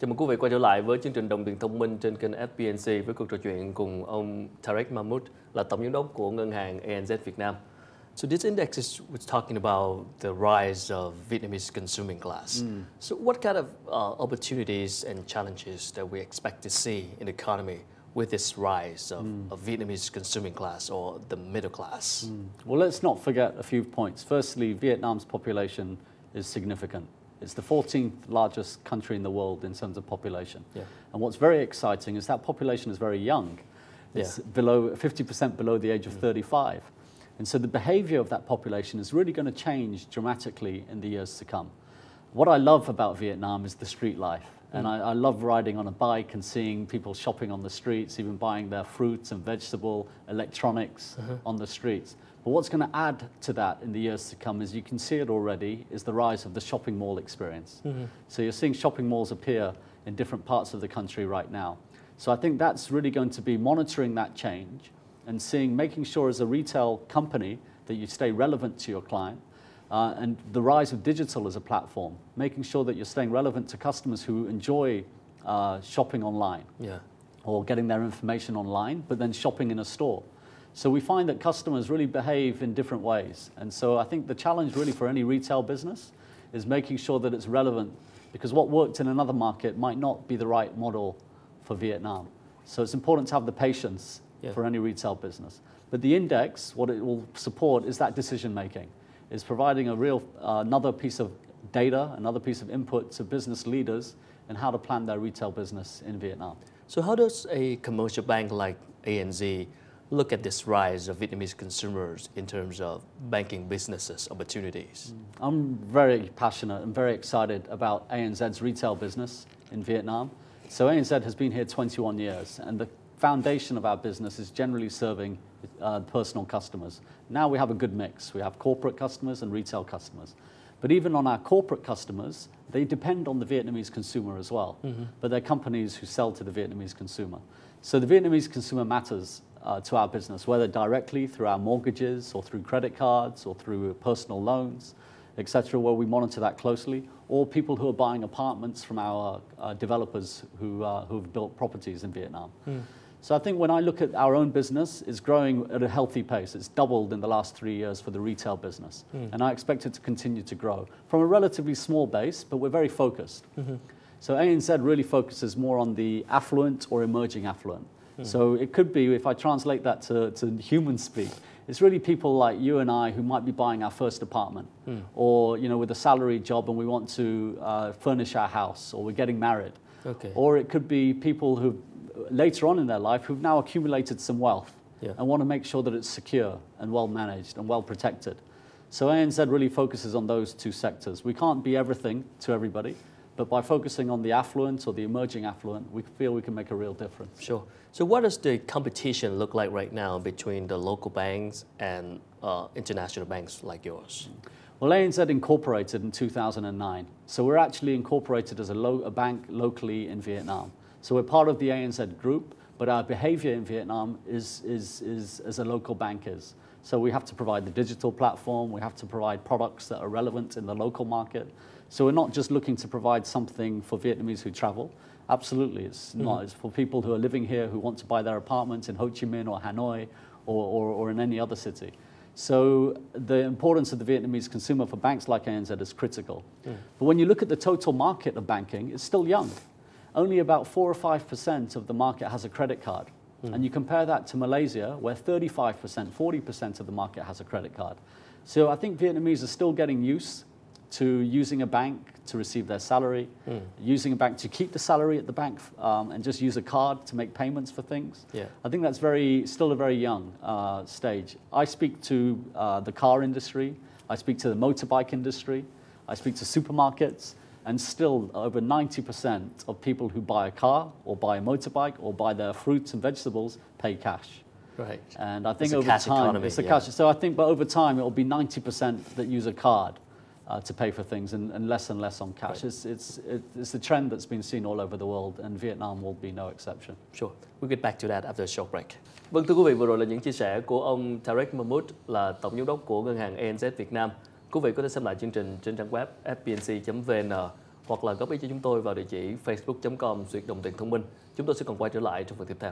Chào mừng quý vị quay trở lại với chương trình Đồng tiền thông minh trên kênh FPNC với cuộc trò chuyện cùng ông Tareq Muhmood là tổng giám đốc của ngân hàng ANZ Việt Nam. So this index is talking about the rise of Vietnamese consuming class. So what kind of opportunities and challenges that we expect to see in the economy with this rise of Vietnamese consuming class or the middle class? Well, let's not forget a few points. Firstly, Vietnam's population is significant. It's the 14th largest country in the world in terms of population. Yeah. And what's very exciting is that population is very young. It's below 50% below the age of 35. And so the behavior of that population is really going to change dramatically in the years to come. What I love about Vietnam is the street life. And I love riding on a bike and seeing people shopping on the streets, even buying their fruits and vegetable, electronics on the streets. But what's going to add to that in the years to come, as you can see it already, is the rise of the shopping mall experience. So you're seeing shopping malls appear in different parts of the country right now. So I think that's really going to be monitoring that change and making sure as a retail company that you stay relevant to your client. And the rise of digital as a platform, making sure that you're staying relevant to customers who enjoy shopping online or getting their information online, but then shopping in a store. So we find that customers really behave in different ways. And so I think the challenge really for any retail business is making sure that it's relevant, because what worked in another market might not be the right model for Vietnam. So it's important to have the patience for any retail business. But the index, what it will support is that decision making. Is providing a real another piece of data, another piece of input to business leaders and how to plan their retail business in Vietnam. So how does a commercial bank like ANZ look at this rise of Vietnamese consumers in terms of banking businesses opportunities? I'm very passionate and very excited about ANZ's retail business in Vietnam. So ANZ has been here 21 years, and the foundation of our business is generally serving personal customers. Now we have a good mix. We have corporate customers and retail customers. But even on our corporate customers, they depend on the Vietnamese consumer as well. But they're companies who sell to the Vietnamese consumer. So the Vietnamese consumer matters to our business, whether directly through our mortgages or through credit cards or through personal loans, etc., where we monitor that closely, or people who are buying apartments from our developers who've built properties in Vietnam. So I think when I look at our own business, it's growing at a healthy pace. It's doubled in the last 3 years for the retail business. And I expect it to continue to grow from a relatively small base, but we're very focused. So ANZ really focuses more on the affluent or emerging affluent. So it could be, if I translate that to human speak, it's really people like you and I who might be buying our first apartment or, you know, with a salary job and we want to furnish our house, or we're getting married. Or it could be people who later on in their life who've now accumulated some wealth and want to make sure that it's secure and well managed and well protected. So ANZ really focuses on those two sectors. We can't be everything to everybody, but by focusing on the affluent or the emerging affluent, we feel we can make a real difference. Sure. So what does the competition look like right now between the local banks and international banks like yours? Well, ANZ incorporated in 2009. So we're actually incorporated as a bank locally in Vietnam. So we're part of the ANZ group, but our behavior in Vietnam is as a local bank is. So we have to provide the digital platform, we have to provide products that are relevant in the local market. So we're not just looking to provide something for Vietnamese who travel. Absolutely, it's not. It's for people who are living here who want to buy their apartments in Ho Chi Minh or Hanoi or in any other city. So the importance of the Vietnamese consumer for banks like ANZ is critical. But when you look at the total market of banking, it's still young. Only about 4 or 5% of the market has a credit card. And you compare that to Malaysia, where 35%, 40% of the market has a credit card. So I think Vietnamese are still getting used to using a bank to receive their salary, using a bank to keep the salary at the bank, and just use a card to make payments for things. I think that's still a very young stage. I speak to the car industry, I speak to the motorbike industry, I speak to supermarkets, and still over 90% of people who buy a car or buy a motorbike or buy their fruits and vegetables pay cash. Right. And I think it's over a cash time, economy, it's a cash. So I think, but over time, it will be 90% that use a card to pay for things, and less on cash. Right. It's a trend that's been seen all over the world, and Vietnam will be no exception. Sure. We'll get back to that after a short break. Vâng, thưa quý vị, vừa rồi là những chia sẻ của ông Tareq Muhmood, là tổng giám đốc của ngân hàng ANZ Việt Nam. Quý vị có thể xem lại chương trình trên trang web fpnc.vn hoặc là góp ý cho chúng tôi vào địa chỉ facebook.com/đồng tiền thông minh. Chúng tôi sẽ còn quay trở lại trong phần tiếp theo.